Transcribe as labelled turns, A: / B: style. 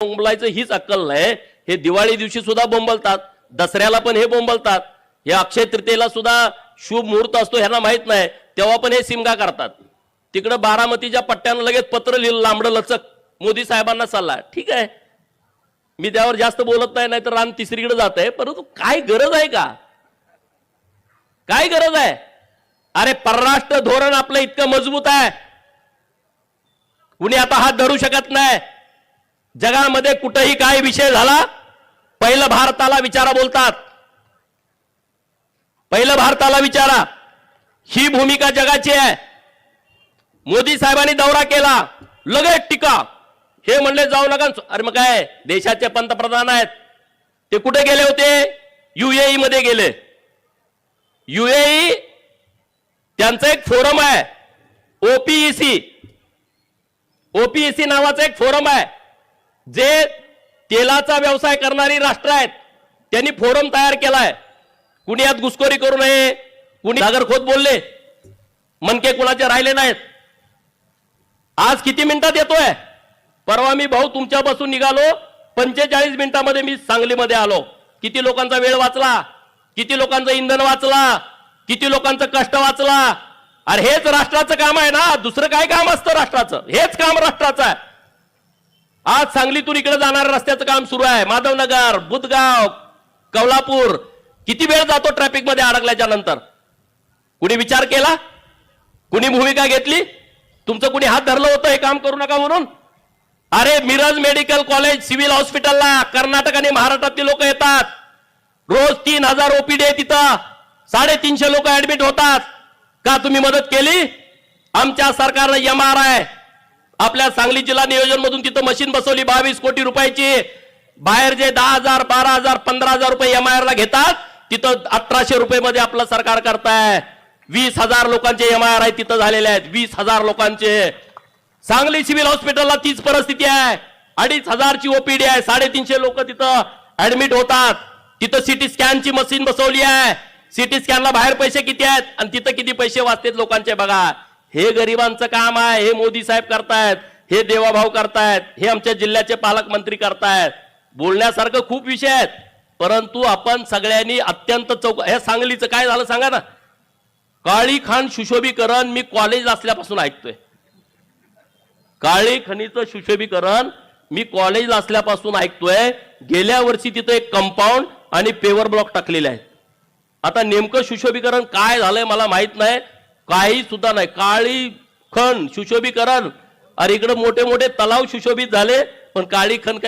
A: बोंबलायचं हीच अक्कल नाही। हे दिवाळी दिवशी सुद्धा बोंबलतात, दसऱ्याला पण हे बोंबलतात, हे अक्षय तृतीयेला सुद्धा शुभ मुहूर्त असतो ह्यांना माहित नाही, तेव्हा पण हे सिमगा करतात। तिकडे बारामतीच्या पट्ट्यानं लगेच पत्र लिहिलं लांबडं लचक, मोदी साहेबांना सल्ला। ठीक आहे, मी त्यावर जास्त बोलत नाही, नाहीतर रान तिसरीकडे जात आहे, परंतु काय गरज आहे का? काय गरज आहे? अरे परराष्ट्र धोरण आपलं इतकं मजबूत आहे, कुणी आता हात धरू शकत नाही। जगामध्ये कुठेही काय विषय झाला, पहिलं भारताला विचारा बोलतात, पहिलं भारताला विचारा। ही भूमिका जगाची आहे। मोदी साहेबांनी दौरा केला, लगेच टीका, हे म्हणले जाऊ नका। अरे मग काय, देशाचे पंतप्रधान आहेत, ते कुठे गेले होते? यूएई मध्ये गेले। यूएई त्यांचं एक फोरम आहे, ओपीईसी नावाचा एक फोरम आहे, जे तेलाचा व्यवसाय करणारी राष्ट्र आहेत, त्यांनी फोरम तयार केलाय। कुणी यात घुसखोरी करू नये, कुणी नागरखोद बोलले, मनके कुणाचे राहिले नाहीत। आज किती मिनिटात येतोय? परवा मी भाऊ तुमच्यापासून निघालो, 45 मिनिटांमध्ये मी सांगलीमध्ये आलो। किती लोकांचा वेळ वाचला, किती लोकांचं इंधन वाचला, किती लोकांचं कष्ट वाचला। अरे हेच राष्ट्राचं काम आहे ना, दुसरं काय काम असतं राष्ट्राचं? हेच काम राष्ट्राचं आहे। आज सांगलीतून इकडे जाणाऱ्या रस्त्याचं काम सुरू आहे, माधवनगर, बुधगाव, कौलापूर। किती वेळ जातो ट्रॅफिक मध्ये अडकल्याच्या नंतर? कुणी विचार केला? कुणी भूमिका घेतली? तुमचं कुणी हात धरलं होतं हे काम करू नका म्हणून? अरे मिरज मेडिकल कॉलेज सिव्हिल हॉस्पिटलला कर्नाटक आणि महाराष्ट्रातली लोक येतात, रोज 3000 ओपीडी आहे तिथं, 350 लोक ऍडमिट होतात। का तुम्ही मदत केली? आमच्या सरकारने MRI आपल्या सांगली जिल्हा नियोजन मधून तिथं मशीन बसवली 22 कोटी रुपयाची। बाहेर जे 10,000 12,000 15,000 रुपये MRI ला घेतात, तिथं 1800 रुपये मध्ये आपलं सरकार करताय। 20,000 लोकांचे MRI तिथं झालेले आहेत, 20,000 लोकांचे। सांगली सिव्हिल हॉस्पिटलला तीच परिस्थिती आहे, 2,500 ची ओपीडी आहे, 350 लोक तिथं ऍडमिट होतात। तिथं सिटी स्कॅनची मशीन बसवली आहे, सिटी स्कॅनला बाहेर पैसे किती आहेत आणि तिथं किती पैसे वाचतात लोकांचे बघा। हे गरिबांचं काम आहे, हे मोदी साहेब करतायत, हे देवाभाऊ करतायत, हे आमच्या जिल्ह्याचे पालकमंत्री करतायत। बोलण्यासारखं खूप विषय आहेत, परंतु आपण सगळ्यांनी अत्यंत हे सांगलीचं काय झालं सांगा ना? काळी खाण सुशोभीकरण मी कॉलेज असल्यापासून ऐकतोय। काळी खणीचं सुशोभीकरण मी कॉलेज असल्यापासून ऐकतोय। गेल्या वर्षी तिथं एक कंपाऊंड आणि पेवर ब्लॉक टाकलेले आहेत। आता नेमकं सुशोभीकरण काय झालंय मला माहित नाही, काही सुद्धा नाही। काळी खण सुशोभीकरण, अरे इकडे मोठे मोठे तलाव सुशोभित झाले, पण काळी खण